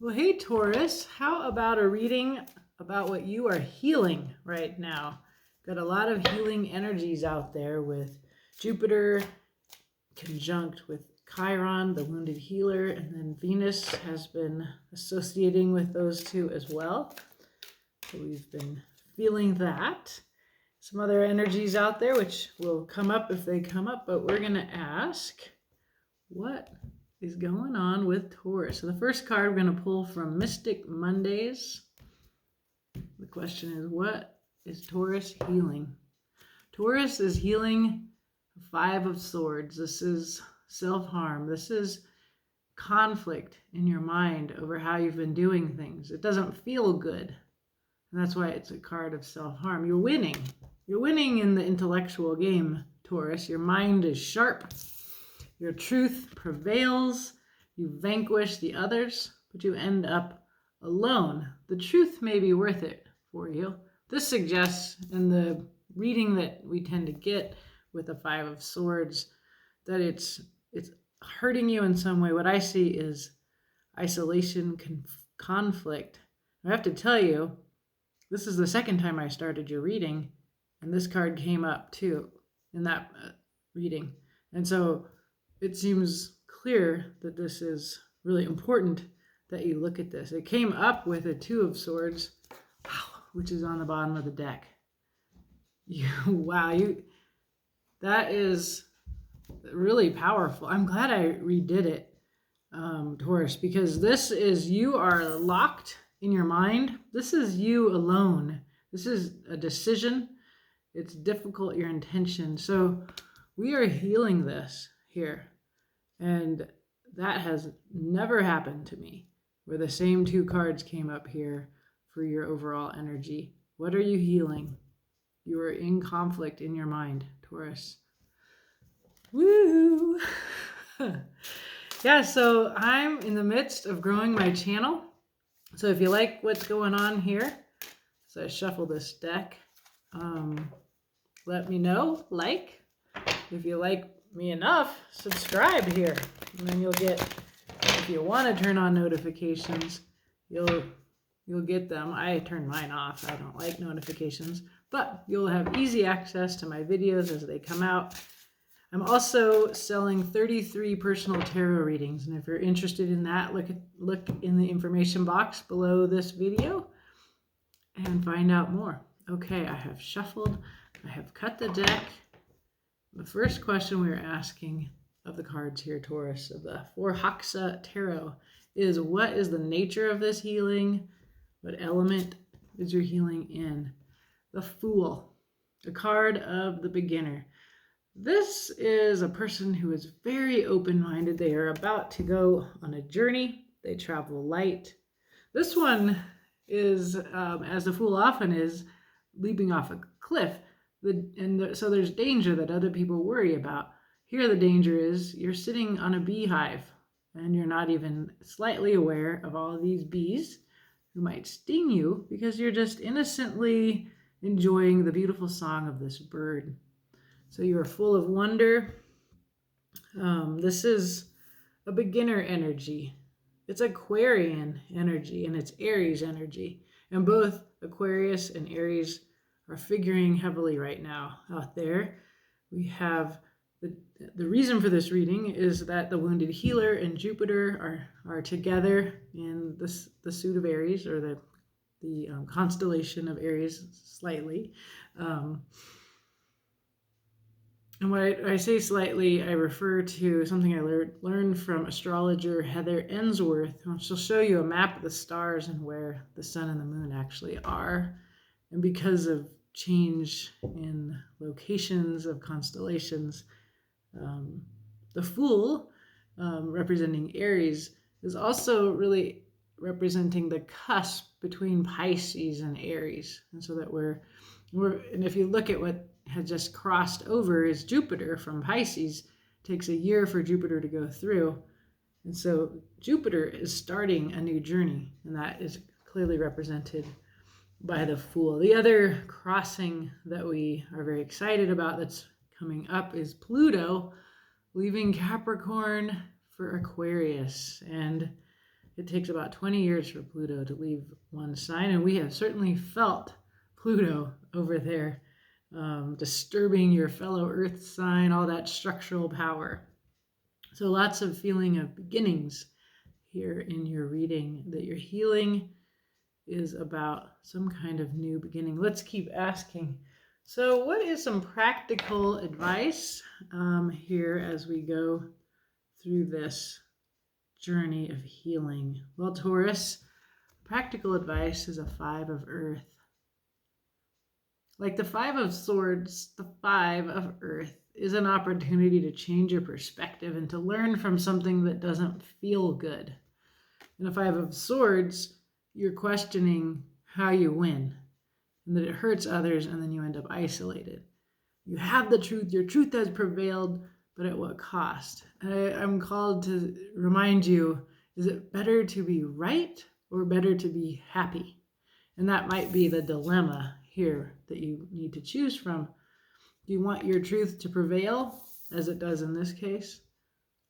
Well, hey, Taurus, how about a reading about what you are healing right now? Got a lot of healing energies out there with Jupiter conjunct with Chiron, the wounded healer, and then Venus has been associating with those two as well. So we've been feeling that. Some other energies out there, which will come up if they come up, but we're going to ask what is going on with Taurus. So the first card we're going to pull from Mystic Mondays. The question is, what is Taurus healing? Taurus is healing Five of Swords. This is self-harm. This is conflict in your mind over how you've been doing things. It doesn't feel good. And that's why it's a card of self-harm. You're winning. You're winning in the intellectual game, Taurus. Your mind is sharp. Your truth prevails. You vanquish the others, but you end up alone. The truth may be worth it for you. This suggests in the reading that we tend to get with the Five of Swords that it's hurting you in some way. What I see is isolation, conflict. I have to tell you, this is the second time I started your reading, and this card came up too in that reading. And so it seems clear that this is really important that you look at this. It came up with a Two of Swords, which is on the bottom of the deck. That is really powerful. I'm glad I redid it, Taurus, because this is, you are locked in your mind. This is you alone. This is a decision. It's difficult, your intention. So we are healing this here. And that has never happened to me, where the same two cards came up here for your overall energy. What are you healing? You are in conflict in your mind, Taurus. Woo! Yeah, so I'm in the midst of growing my channel. So if you like what's going on here, so I shuffle this deck, let me know. If you like me enough, subscribe here, and then you'll get, if you want to turn on notifications, you'll get them. I turn mine off. I don't like notifications, but you'll have easy access to my videos as they come out. I'm also selling 33 personal tarot readings, and if you're interested in that, look in the information box below this video and find out more. Okay, I have shuffled. I have cut the deck. The first question we are asking of the cards here, Taurus, of the Four Haxa Tarot, is what is the nature of this healing? What element is your healing in? The Fool, the card of the beginner. This is a person who is very open-minded. They are about to go on a journey. They travel light. This one is, as the Fool often is, leaping off a cliff. So there's danger that other people worry about. Here the danger is you're sitting on a beehive and you're not even slightly aware of all of these bees who might sting you because you're just innocently enjoying the beautiful song of this bird. So you are full of wonder. This is a beginner energy. It's Aquarian energy and it's Aries energy. And both Aquarius and Aries are figuring heavily right now out there. We have the reason for this reading is that the wounded healer and Jupiter are together in the suit of Aries, or the constellation of Aries slightly. And when I say slightly, I refer to something I learned from astrologer Heather Ensworth. She'll show you a map of the stars and where the sun and the moon actually are. And because of change in locations of constellations, the Fool, representing Aries, is also really representing the cusp between Pisces and Aries. And so that and if you look at what had just crossed over is Jupiter from Pisces. It takes a year for Jupiter to go through. And so Jupiter is starting a new journey, and that is clearly represented by the Fool. The other crossing that we are very excited about that's coming up is Pluto leaving Capricorn for Aquarius. And it takes about 20 years for Pluto to leave one sign, and we have certainly felt Pluto over there, disturbing your fellow Earth sign, all that structural power. So lots of feeling of beginnings here in your reading, that your healing is about some kind of new beginning. Let's keep asking. So what is some practical advice here as we go through this journey of healing? Well, Taurus, practical advice is a 5 of Earth. Like the 5 of Swords, the 5 of Earth is an opportunity to change your perspective and to learn from something that doesn't feel good. In the 5 of Swords, you're questioning how you win and that it hurts others, and then you end up isolated. You have the truth, your truth has prevailed, but at what cost? I'm called to remind you, is it better to be right or better to be happy? And that might be the dilemma here that you need to choose from. Do you want your truth to prevail, as it does in this case?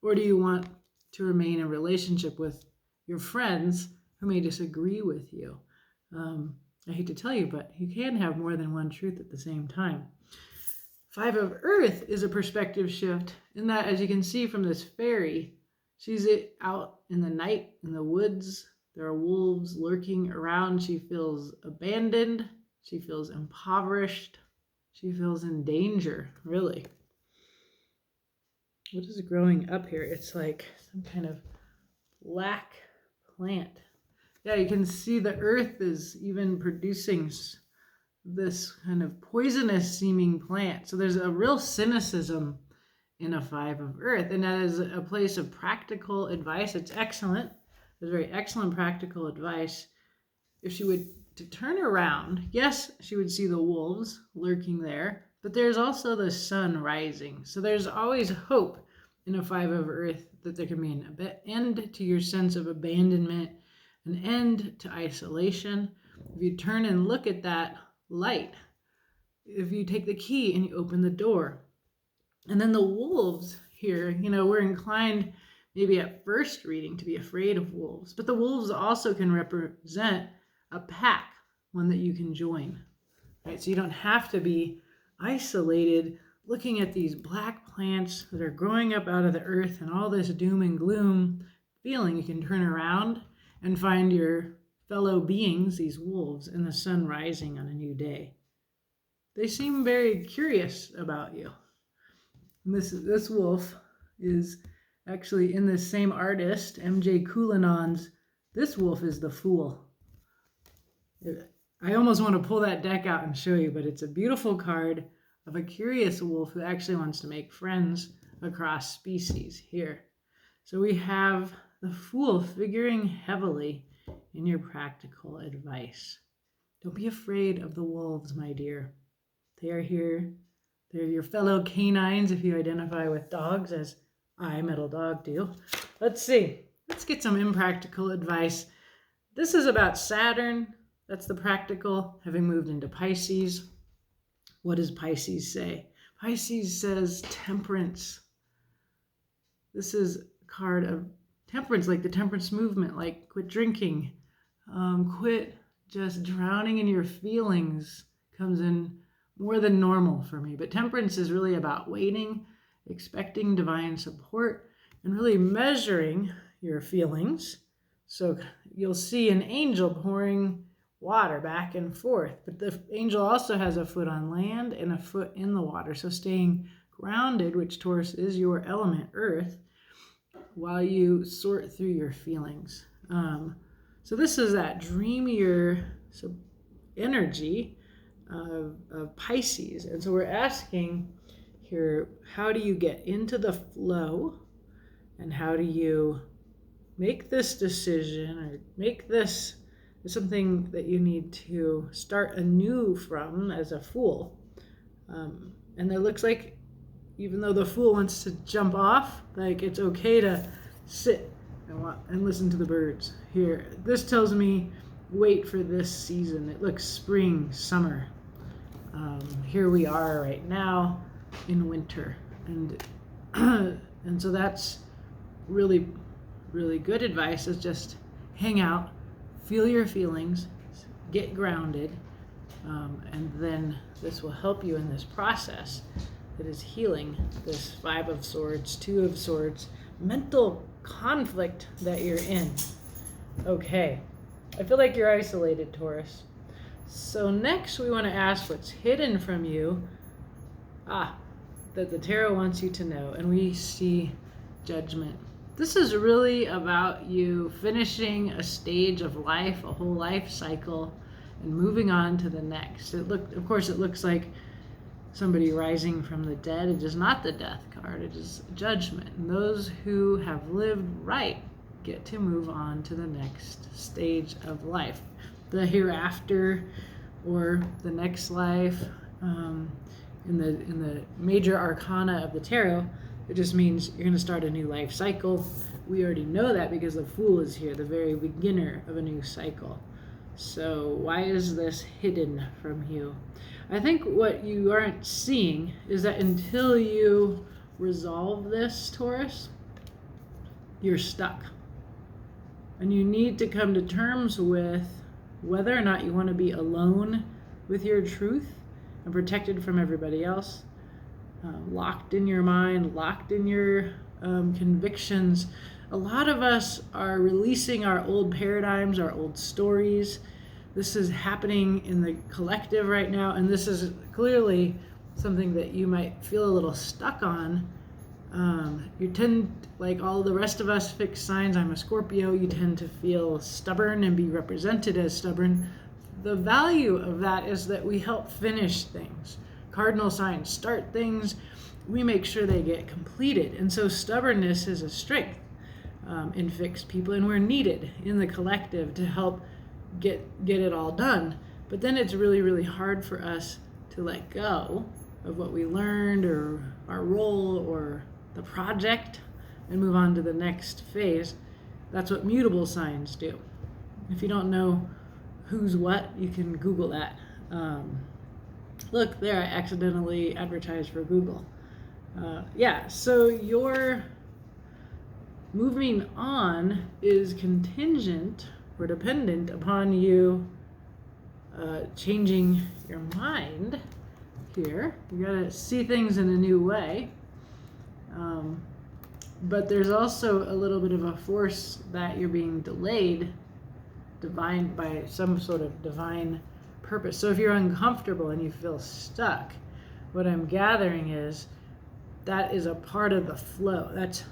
Or do you want to remain in relationship with your friends who may disagree with you? I hate to tell you, but you can have more than one truth at the same time. 5 of Earth is a perspective shift in that, as you can see from this fairy, she's out in the night in the woods. There are wolves lurking around. She feels abandoned. She feels impoverished. She feels in danger, really. What is growing up here? It's like some kind of black plant. Yeah, you can see the earth is even producing this kind of poisonous seeming plant. So there's a real cynicism in a 5 of Earth. And that is a place of practical advice. It's excellent. It's very excellent practical advice. If she would to turn around, yes, she would see the wolves lurking there, but there's also the sun rising. So there's always hope in a 5 of Earth that there can be an end to your sense of abandonment, an end to isolation. If you turn and look at that light, if you take the key and you open the door, and then the wolves here, we're inclined maybe at first reading to be afraid of wolves, but the wolves also can represent a pack, one that you can join, right? So you don't have to be isolated looking at these black plants that are growing up out of the earth and all this doom and gloom feeling. You can turn around and find your fellow beings, these wolves, in the sun rising on a new day. They seem very curious about you. And this wolf is actually in this same artist, M.J. Coulinon's This Wolf is the Fool. I almost want to pull that deck out and show you, but it's a beautiful card of a curious wolf who actually wants to make friends across species here. So we have the Fool figuring heavily in your practical advice. Don't be afraid of the wolves, my dear. They are here. They're your fellow canines if you identify with dogs, as I, Metal Dog, do. Let's see. Let's get some impractical advice. This is about Saturn. That's the practical, having moved into Pisces. What does Pisces say? Pisces says temperance. This is a card of temperance, like the temperance movement, like quit drinking, quit just drowning in your feelings, comes in more than normal for me. But temperance is really about waiting, expecting divine support, and really measuring your feelings. So you'll see an angel pouring water back and forth, but the angel also has a foot on land and a foot in the water. So staying grounded, which Taurus is your element, earth, while you sort through your feelings. So this is that dreamier energy of Pisces. And so we're asking here, how do you get into the flow, and how do you make this decision or make this something that you need to start anew from as a Fool? And it looks like, even though the Fool wants to jump off, like it's okay to sit and listen to the birds here. This tells me wait for this season. It looks spring, summer. Here we are right now in winter, and so that's really, really good advice. Is just hang out, feel your feelings, get grounded, and then this will help you in this process that is healing this 5 of Swords, 2 of Swords, mental conflict that you're in. Okay, I feel like you're isolated, Taurus. So next we want to ask what's hidden from you, that the tarot wants you to know, and we see Judgment. This is really about you finishing a stage of life, a whole life cycle, and moving on to the next. Of course, it looks like somebody rising from the dead. It is not the Death card, it is Judgment. And those who have lived right get to move on to the next stage of life. The hereafter, or the next life. In the major arcana of the tarot, it just means you're going to start a new life cycle. We already know that because the Fool is here, the very beginner of a new cycle. So why is this hidden from you? I think what you aren't seeing is that until you resolve this, Taurus, you're stuck. And you need to come to terms with whether or not you want to be alone with your truth and protected from everybody else, locked in your mind, locked in your convictions. A lot of us are releasing our old paradigms, our old stories. This is happening in the collective right now, and this is clearly something that you might feel a little stuck on. You tend, like all the rest of us fixed signs, I'm a Scorpio, you tend to feel stubborn and be represented as stubborn. The value of that is that we help finish things. Cardinal signs start things, we make sure they get completed. And so stubbornness is a strength in fixed people, and we're needed in the collective to help get it all done. But then it's really, really hard for us to let go of what we learned or our role or the project and move on to the next phase. That's what mutable signs do. If you don't know who's what, you can Google that. Look there, I accidentally advertised for Google. So your moving on is contingent or dependent upon you changing your mind here. You gotta see things in a new way. But there's also a little bit of a force that you're being delayed by some sort of divine purpose. So if you're uncomfortable and you feel stuck, what I'm gathering is that is a part of the flow. That's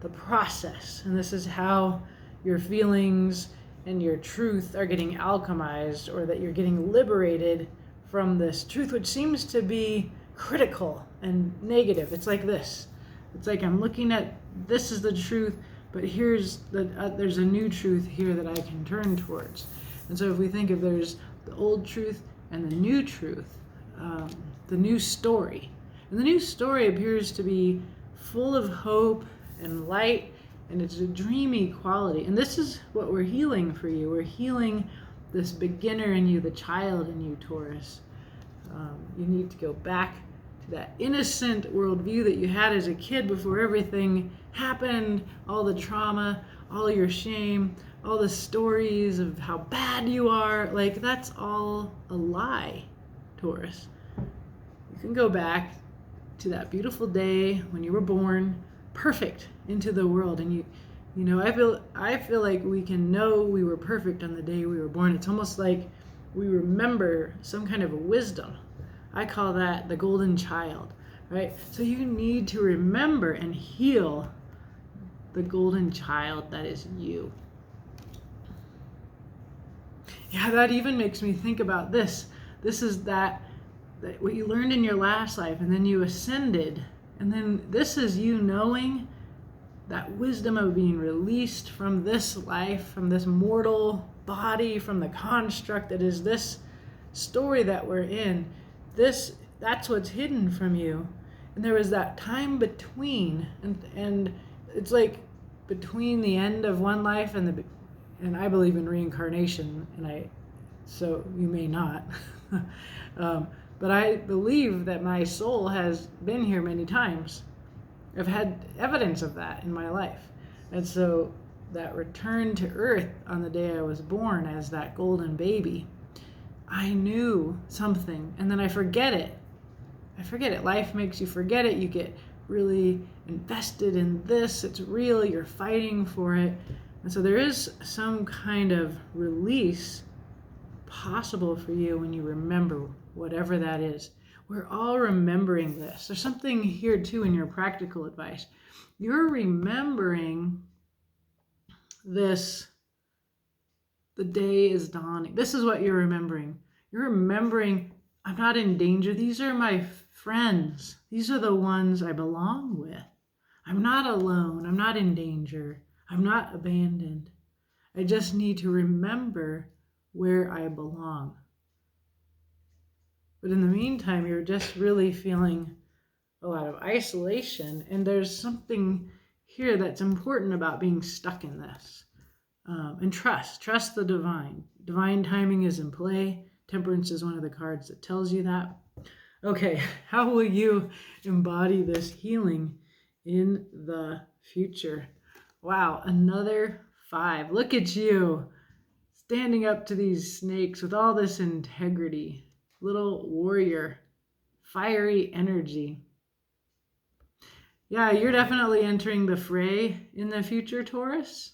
the process. And this is how your feelings and your truth are getting alchemized, or that you're getting liberated from this truth, which seems to be critical and negative. It's like this. It's like I'm looking at this is the truth, but here's there's a new truth here that I can turn towards. And so if we think of there's the old truth and the new truth, the new story. And the new story appears to be full of hope and light, and it's a dreamy quality. And this is what we're healing for you. We're healing this beginner in you, the child in you, Taurus. You need to go back to that innocent worldview that you had as a kid before everything happened, all the trauma, all your shame, all the stories of how bad you are. Like, that's all a lie, Taurus. You can go back to that beautiful day when you were born, perfect into the world. And you know, I feel like we can know we were perfect on the day we were born. It's almost like we remember some kind of wisdom. I call that the golden child, right? So you need to remember and heal the golden child that is you. Yeah, that even makes me think about this. This is that what you learned in your last life, and then you ascended, and then this is you knowing that wisdom of being released from this life, from this mortal body, from the construct that is this story that we're in. That's what's hidden from you. And there was that time between, and it's like between the end of one life and I believe in reincarnation, so you may not. But I believe that my soul has been here many times. I've had evidence of that in my life. And so that return to earth on the day I was born as that golden baby, I knew something, and then I forget it. Life makes you forget it. You get really invested in this. It's real. You're fighting for it. And so there is some kind of release possible for you when you remember whatever that is. We're all remembering this. There's something here too in your practical advice. You're remembering this. The day is dawning. This is what you're remembering. You're remembering, I'm not in danger. These are my friends. These are the ones I belong with. I'm not alone. I'm not in danger. I'm not abandoned. I just need to remember where I belong. But in the meantime, you're just really feeling a lot of isolation. And there's something here that's important about being stuck in this. And trust the divine. Divine timing is in play. Temperance is one of the cards that tells you that. Okay, how will you embody this healing in the future? Wow, another 5. Look at you standing up to these snakes with all this integrity. Little warrior, fiery energy. Yeah, you're definitely entering the fray in the future, Taurus.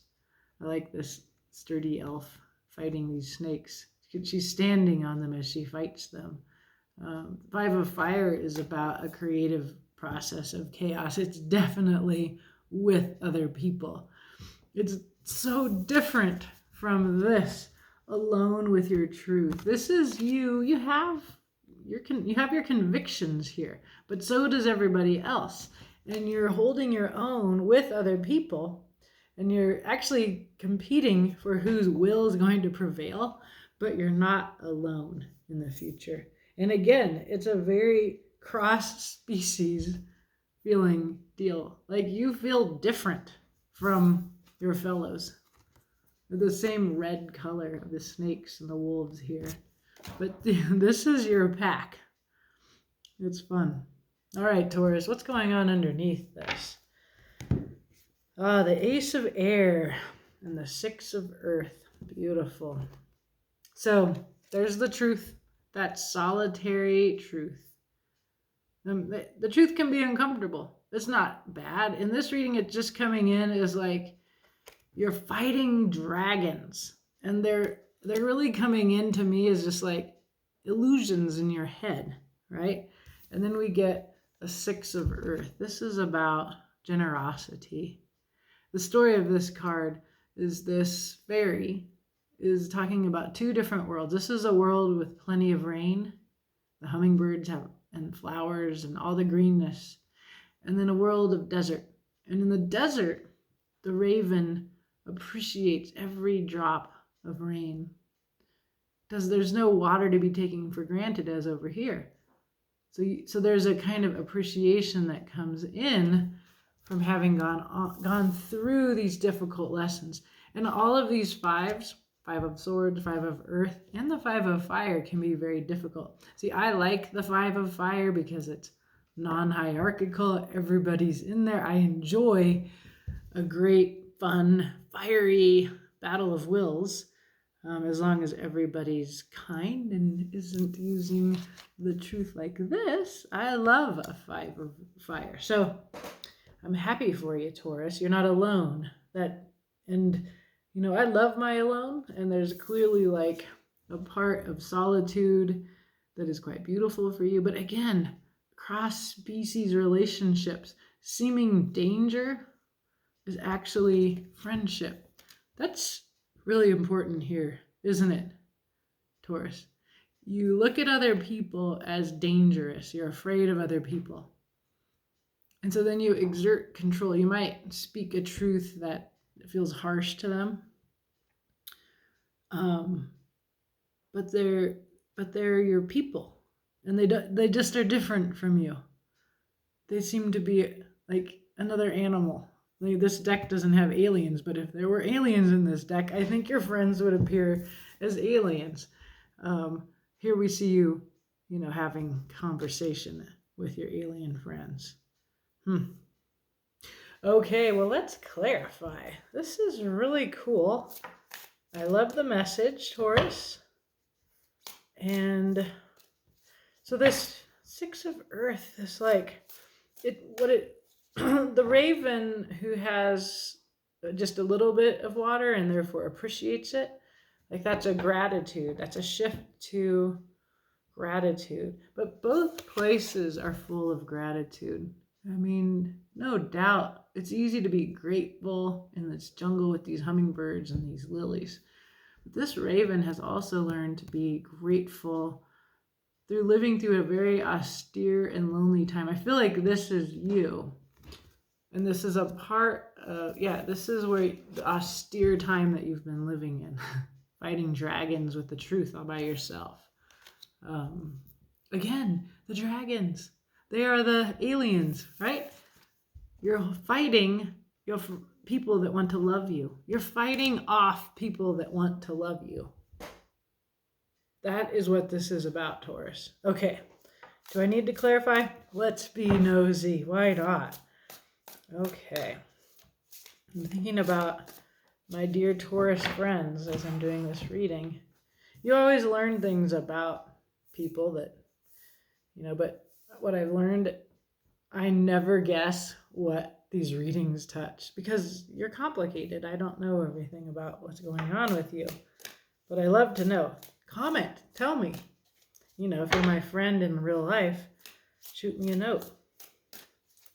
I like this sturdy elf fighting these snakes. She's standing on them as she fights them. 5 of Fire is about a creative process of chaos. It's definitely with other people. It's so different from this alone with your truth. This is you. You have your convictions here, but so does everybody else. And you're holding your own with other people. And you're actually competing for whose will is going to prevail, but you're not alone in the future. And again, it's a very cross-species feeling deal. Like you feel different from your fellows. They're the same red color of the snakes and the wolves here. But this is your pack. It's fun. All right, Taurus, what's going on underneath this? The Ace of Air and the 6 of Earth. Beautiful. So there's the truth, that solitary truth. The truth can be uncomfortable. It's not bad. In this reading, it's just coming in as like you're fighting dragons. And they're really coming in to me as just like illusions in your head, right? And then we get a 6 of Earth. This is about generosity. The story of this card is this fairy is talking about 2 different worlds. This is a world with plenty of rain. The hummingbirds have and flowers and all the greenness. And then a world of desert. And in the desert, the raven appreciates every drop of rain because there's no water to be taken for granted as over here. So there's a kind of appreciation that comes in from having gone through these difficult lessons. And all of these 5s, 5 of Swords, 5 of Earth, and the 5 of Fire can be very difficult. See, I like the 5 of Fire because it's non-hierarchical. Everybody's in there. I enjoy a great, fun, fiery battle of wills, as long as everybody's kind and isn't using the truth like this. I love a 5 of Fire. So I'm happy for you, Taurus. You're not alone. I love my alone, and there's clearly like a part of solitude that is quite beautiful for you. But again, cross-species relationships, seeming danger is actually friendship. That's really important here, isn't it, Taurus? You look at other people as dangerous. You're afraid of other people. And so then you exert control. You might speak a truth that feels harsh to them. But they're your people, and they just are different from you. They seem to be like another animal. Like this deck doesn't have aliens, but if there were aliens in this deck, I think your friends would appear as aliens. Here we see you, having conversation with your alien friends. Okay, well, let's clarify. This is really cool. I love the message, Taurus. And so this Six of Earth is like, the raven who has just a little bit of water and therefore appreciates it, like that's a gratitude. That's a shift to gratitude. But both places are full of gratitude. I mean, no doubt, it's easy to be grateful in this jungle with these hummingbirds and these lilies. But this raven has also learned to be grateful through living through a very austere and lonely time. I feel like this is you. And this is a part of, this is where the austere time that you've been living in, fighting dragons with the truth all by yourself. Again, the dragons, they are the aliens, right? You're fighting people that want to love you. You're fighting off people that want to love you. That is what this is about, Taurus. Okay, do I need to clarify? Let's be nosy. Why not? Okay. I'm thinking about my dear Taurus friends as I'm doing this reading. You always learn things about people that, but what I've learned, I never guess what these readings touch because you're complicated. I don't know everything about what's going on with you, but I love to know. Comment, tell me. If you're my friend in real life, shoot me a note.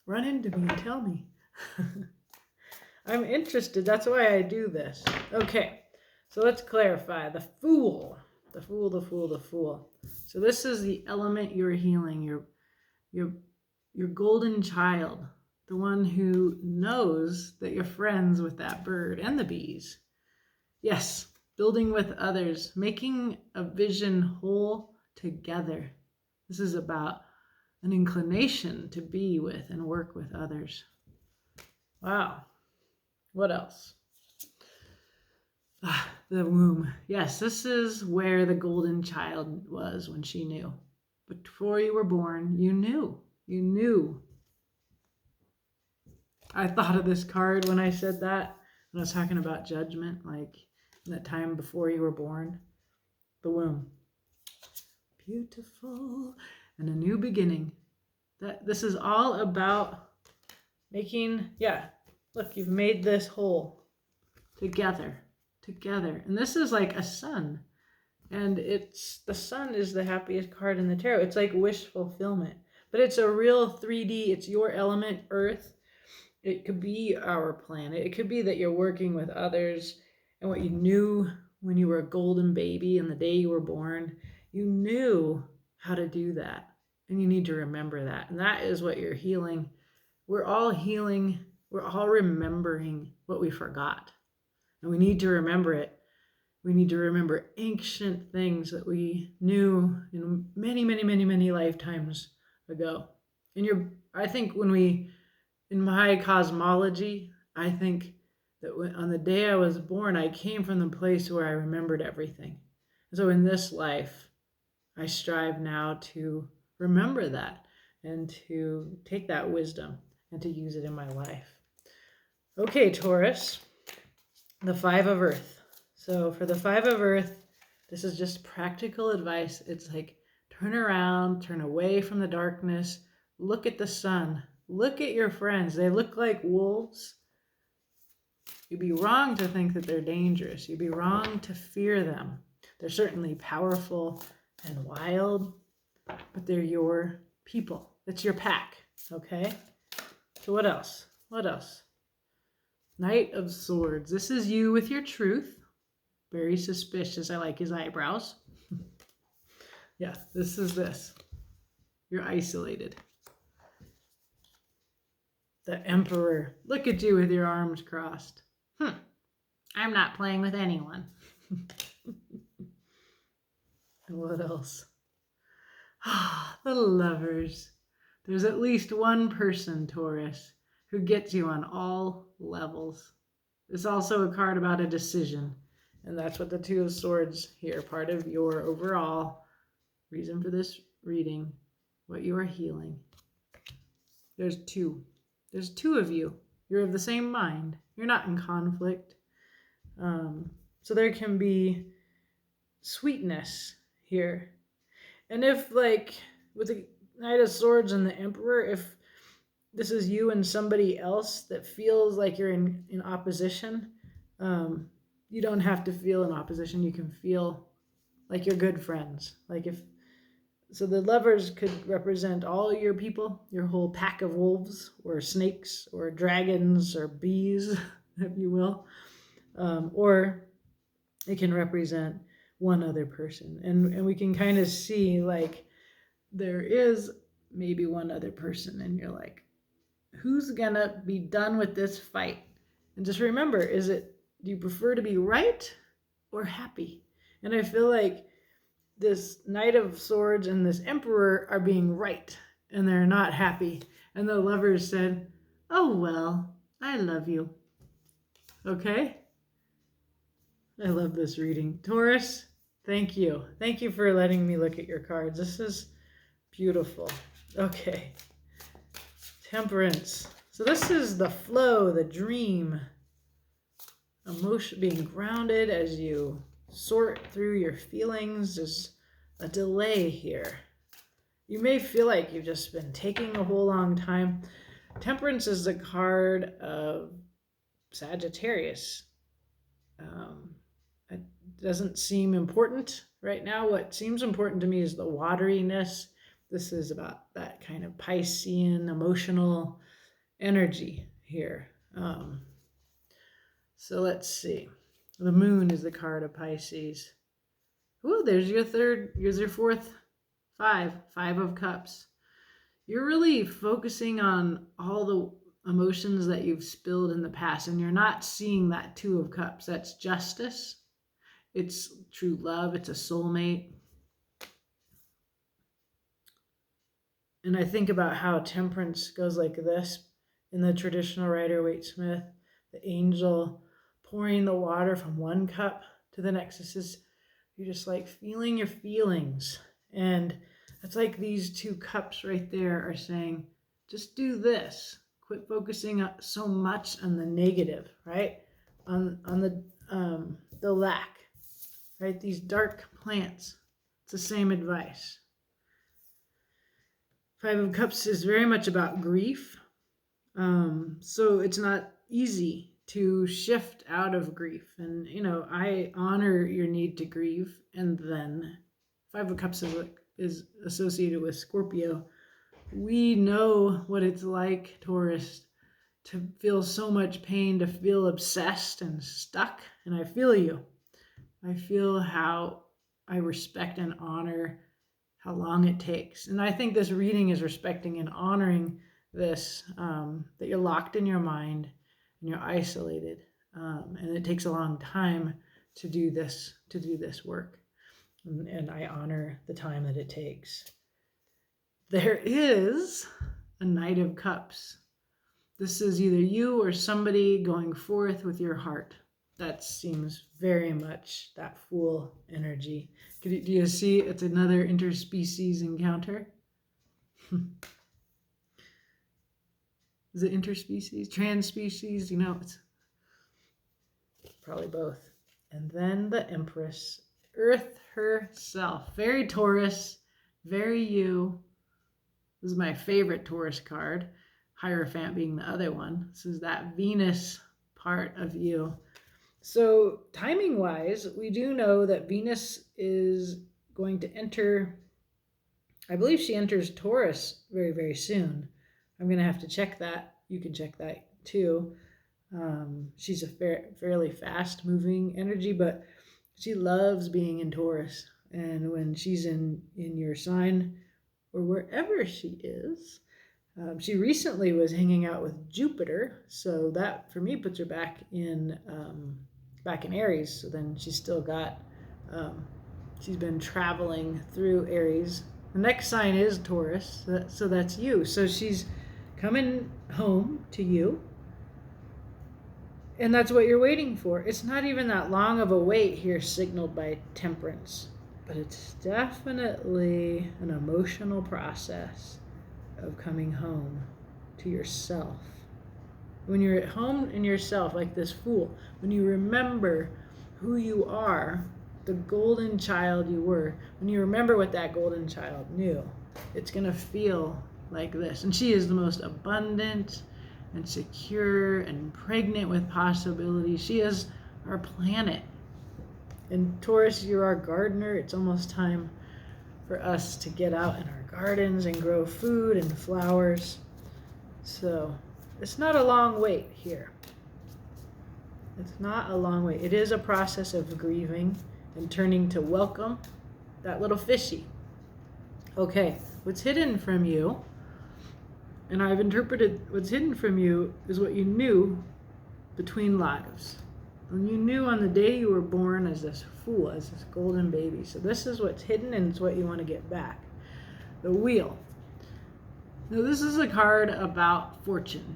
Run into me and tell me. I'm interested. That's why I do this. Okay, so let's clarify. The Fool. The Fool, the Fool, the Fool. So this is the element you're healing, your golden child, the one who knows that you're friends with that bird and the bees. Yes, building with others, making a vision whole together. This is about an inclination to be with and work with others. Wow. What else? The womb. Yes, this is where the golden child was when she knew. Before you were born, you knew. You knew. I thought of this card when I said that. When I was talking about judgment, like in that time before you were born. The womb. Beautiful. And a new beginning. This is all about making, look, you've made this whole together. And this is like a sun. And the sun is the happiest card in the tarot. It's like wish fulfillment. But it's a real 3D, it's your element, Earth. It could be our planet. It could be that you're working with others and what you knew when you were a golden baby and the day you were born, you knew how to do that. And you need to remember that. And that is what you're healing. We're all healing. We're all remembering what we forgot. And we need to remember it. We need to remember ancient things that we knew in many, many, many, many lifetimes ago. And I think in my cosmology, I think that on the day I was born, I came from the place where I remembered everything. And so in this life, I strive now to remember that and to take that wisdom and to use it in my life. Okay, Taurus, the Five of Earth. So for the Five of Earth, this is just practical advice. It's like turn around, turn away from the darkness, look at the sun, look at your friends. They look like wolves. You'd be wrong to think that they're dangerous. You'd be wrong to fear them. They're certainly powerful and wild, but they're your people. It's your pack, okay? So what else? What else? Knight of Swords. This is you with your truth. Very suspicious. I like his eyebrows. Yeah, this is this. You're isolated. The Emperor. Look at you with your arms crossed. I'm not playing with anyone. And what else? The Lovers. There's at least one person, Taurus, who gets you on all levels. It's also a card about a decision. And that's what the Two of Swords here, part of your overall reason for this reading, what you are healing. There's two of you. You're of the same mind. You're not in conflict. So there can be sweetness here. And if, like, with the Knight of Swords and the Emperor, if this is you and somebody else that feels like you're in opposition, you don't have to feel in opposition. You can feel like you're good friends. Like if so, the lovers could represent all your people, your whole pack of wolves or snakes or dragons or bees, if you will, or it can represent one other person, and we can kind of see like there is maybe one other person, and you're like, who's gonna be done with this fight? And just remember, do you prefer to be right or happy? And I feel like this Knight of Swords and this Emperor are being right, and they're not happy. And the lovers said, oh, well, I love you. Okay? I love this reading. Taurus, thank you. Thank you for letting me look at your cards. This is beautiful. Okay. Temperance. So this is the flow, the dream. Emotion, being grounded as you sort through your feelings. There's a delay here. You may feel like you've just been taking a whole long time. Temperance is the card of Sagittarius. It doesn't seem important right now. What seems important to me is the wateriness. This is about that kind of Piscean emotional energy here. So let's see. The moon is the card of Pisces. Ooh, there's your fourth five of cups. You're really focusing on all the emotions that you've spilled in the past, and you're not seeing that two of cups. That's justice. It's true love. It's a soulmate. And I think about how temperance goes like this in the traditional Rider-Waite-Smith, the angel pouring the water from one cup to the next. This is, you're just like feeling your feelings. And it's like these two cups right there are saying, just do this. Quit focusing so much on the negative, right? On the lack, right? These dark plants. It's the same advice. Five of Cups is very much about grief. So it's not easy to shift out of grief. And, I honor your need to grieve. And then Five of Cups is associated with Scorpio. We know what it's like, Taurus, to feel so much pain, to feel obsessed and stuck. And I feel you. I feel how I respect and honor how long it takes. And I think this reading is respecting and honoring this, that you're locked in your mind and you're isolated. And it takes a long time to do this work. And I honor the time that it takes. There is a Knight of Cups. This is either you or somebody going forth with your heart. That seems very much that Fool energy. Do you see it's another interspecies encounter? Is it interspecies? Transspecies? It's probably both. And then the Empress, Earth herself. Very Taurus, very you. This is my favorite Taurus card. Hierophant being the other one. This is that Venus part of you. So timing-wise, we do know that Venus is going to enter, I believe she enters Taurus very, very soon. I'm going to have to check that. You can check that too. She's a fairly fast-moving energy, but she loves being in Taurus. And when she's in your sign, or wherever she is, she recently was hanging out with Jupiter, so that for me puts her back in Aries. So then she's still got, she's been traveling through Aries. The next sign is Taurus, so that's you. So she's coming home to you, and that's what you're waiting for. It's not even that long of a wait here signaled by Temperance, but it's definitely an emotional process of coming home to yourself. When you're at home in yourself, like this fool, when you remember who you are, the golden child you were, when you remember what that golden child knew, it's going to feel like this. And she is the most abundant and secure and pregnant with possibility. She is our planet. And Taurus, you're our gardener. It's almost time for us to get out in our gardens and grow food and flowers. So it's not a long wait here. It's not a long wait. It is a process of grieving and turning to welcome that little fishy. Okay, what's hidden from you, and I've interpreted what's hidden from you is what you knew between lives. And you knew on the day you were born as this fool, as this golden baby. So this is what's hidden, and it's what you want to get back. The wheel. Now this is a card about fortune.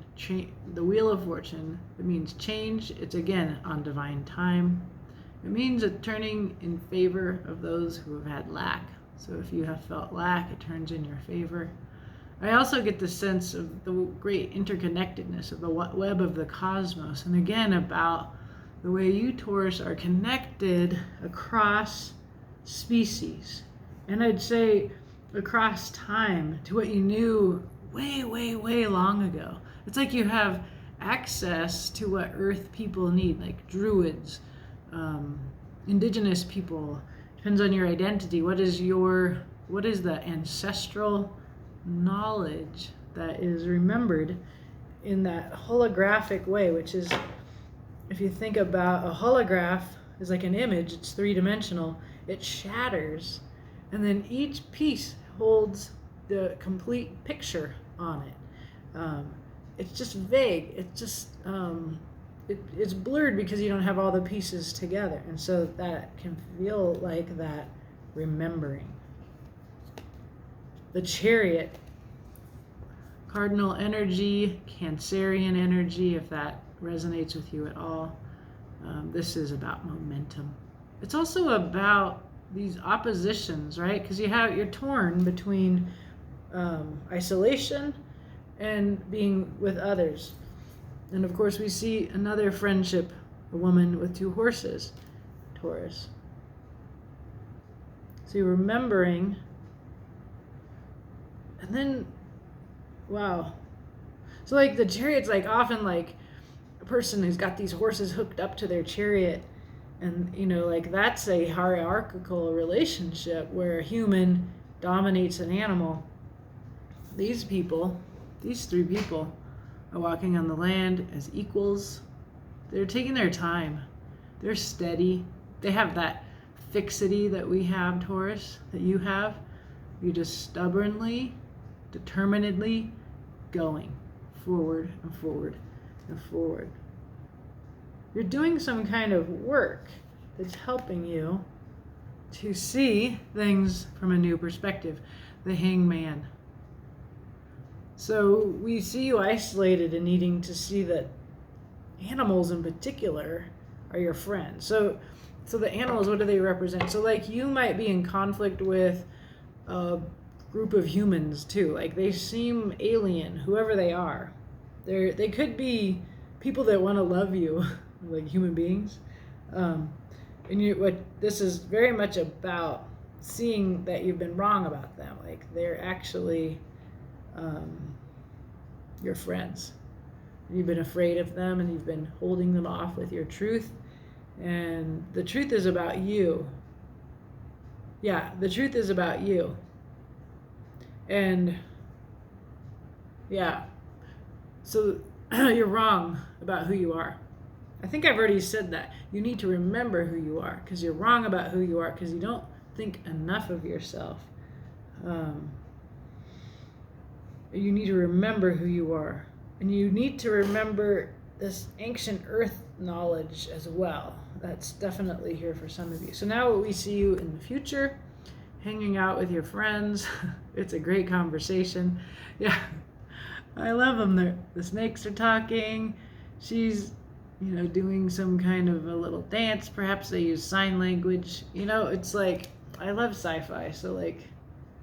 The wheel of fortune. It means change. It's again on divine time. It means a turning in favor of those who have had lack. So if you have felt lack, it turns in your favor. I also get the sense of the great interconnectedness of the web of the cosmos. And again, about the way you, Taurus, are connected across species. And I'd say across time to what you knew way, way, way long ago. It's like you have access to what Earth people need, like druids, indigenous people. Depends on your identity. What is the ancestral knowledge that is remembered in that holographic way, which is, if you think about a holograph is like an image, it's three-dimensional, it shatters, and then each piece holds the complete picture on it. It's just vague. It's just it's blurred because you don't have all the pieces together, and so that can feel like that remembering. The Chariot, cardinal energy, Cancerian energy, if that resonates with you at all. This is about momentum. It's also about these oppositions, right? Because you're torn between isolation and being with others. And of course we see another friendship, a woman with two horses, Taurus. So you're remembering, and then, wow. So like the Chariot's like often like a person who's got these horses hooked up to their chariot, and like that's a hierarchical relationship where a human dominates an animal. These three people are walking on the land as equals. They're taking their time. They're steady. They have that fixity that we have, Taurus, that you have. You're just stubbornly, determinedly going forward and forward and forward. You're doing some kind of work that's helping you to see things from a new perspective. The Hangman. So we see you isolated and needing to see that animals in particular are your friends. So the animals, what do they represent? So like you might be in conflict with a group of humans too. Like they seem alien, whoever they are. They could be people that want to love you, like human beings. And what this is very much about seeing that you've been wrong about them. Like they're actually your friends. You've been afraid of them and you've been holding them off with your truth. And the truth is about you. Yeah, the truth is about you. And yeah, so you're wrong about who you are. I think I've already said that. You need to remember who you are because you're wrong about who you are because you don't think enough of yourself. You need to remember who you are. And you need to remember this ancient earth knowledge as well. That's definitely here for some of you. So now we see you in the future, hanging out with your friends. It's a great conversation. Yeah, I love them. The snakes are talking. She's, doing some kind of a little dance. Perhaps they use sign language. It's like, I love sci-fi. So like,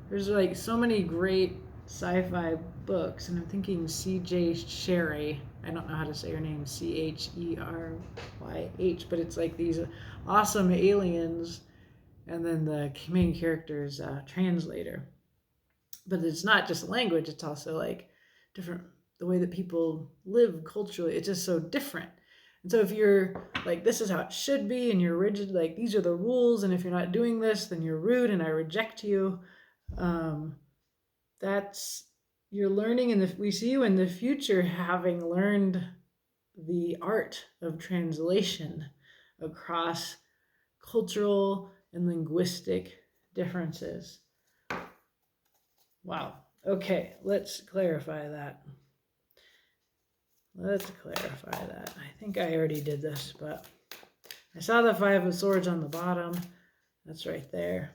there's like so many great sci-fi books. And I'm thinking C.J. Sherry. I don't know how to say her name, Cheryh, but it's like these awesome aliens, and then the main character's translator. But it's not just language, it's also like different, the way that people live culturally, it's just so different. And so if you're like, this is how it should be, and you're rigid, like these are the rules, and if you're not doing this, then you're rude and I reject you. That's, you're learning we see you in the future having learned the art of translation across cultural and linguistic differences. Wow. Okay, let's clarify that. I think I already did this, but I saw the 5 of Swords on the bottom. That's right there.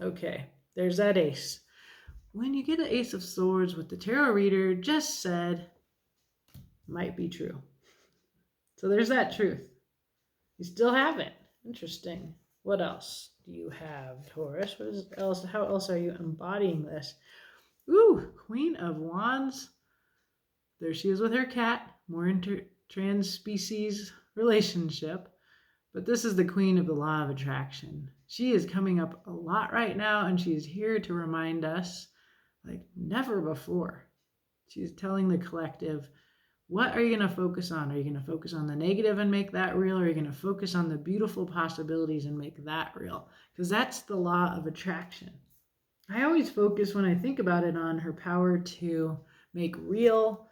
Okay, there's that ace. When you get an Ace of Swords with the tarot reader just said, might be true. So there's that truth. You still have it. Interesting. What else do you have, Taurus? How else are you embodying this? Ooh, Queen of Wands. There she is with her cat. More trans-species relationship. But this is the Queen of the Law of Attraction. She is coming up a lot right now, and she is here to remind us, like never before. She's telling the collective, what are you going to focus on? Are you going to focus on the negative and make that real? Or are you going to focus on the beautiful possibilities and make that real? Because that's the law of attraction. I always focus, when I think about it, on her power to make real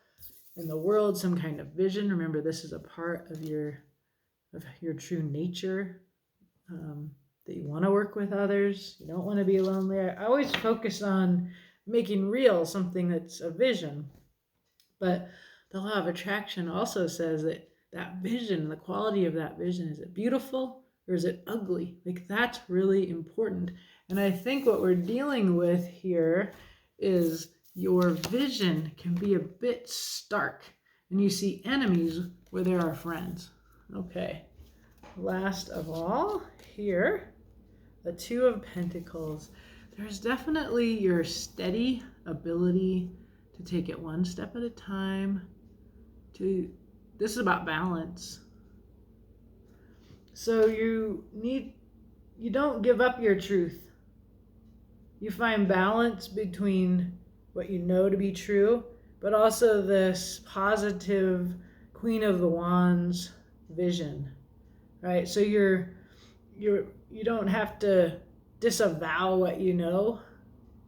in the world some kind of vision. Remember, this is a part of your true nature, that you want to work with others. You don't want to be lonely. I always focus on making real something that's a vision. But the law of attraction also says that that vision, the quality of that vision, is it beautiful or is it ugly? Like, that's really important. And I think what we're dealing with here is your vision can be a bit stark, and you see enemies where there are friends. Okay, last of all, here, the 2 of Pentacles. There's definitely your steady ability to take it one step at a time. This is about balance. So you don't give up your truth. You find balance between what you know to be true, but also this positive Queen of the Wands vision, right? So you don't have to disavow what you know.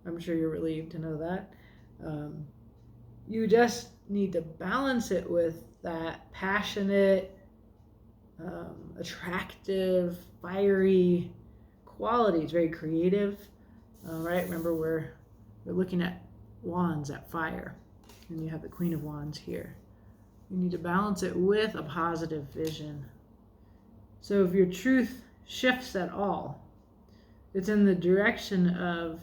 I'm sure you're relieved to know that. You just need to balance it with that passionate, attractive, fiery qualities, very creative, right? Remember, we're looking at wands, at fire, and you have the Queen of Wands here. You need to balance it with a positive vision. So if your truth shifts at all, it's in the direction of,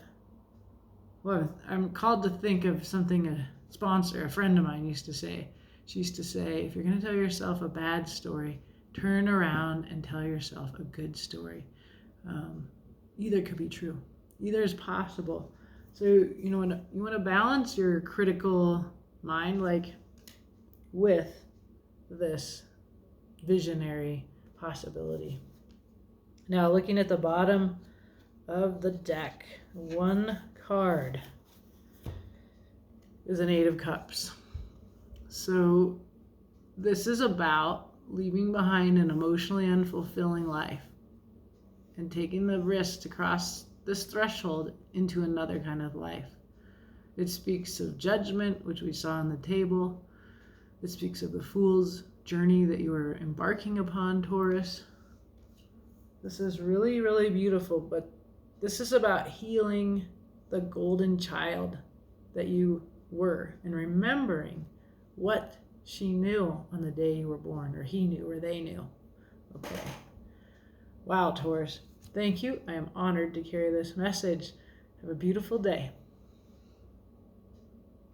well, I'm called to think of something a sponsor, a friend of mine used to say. She used to say, if you're going to tell yourself a bad story, turn around and tell yourself a good story. Either could be true. Either is possible. So you want to balance your critical mind, like, with this visionary possibility. Now, looking at the bottom of the deck, one card is an 8 of Cups. So this is about leaving behind an emotionally unfulfilling life and taking the risk to cross this threshold into another kind of life. It speaks of judgment, which we saw on the table. It speaks of the fool's journey that you are embarking upon, Taurus. This is really, really beautiful, but this is about healing the golden child that you were and remembering what she knew on the day you were born, or he knew, or they knew. Okay. Wow, Taurus. Thank you. I am honored to carry this message. Have a beautiful day.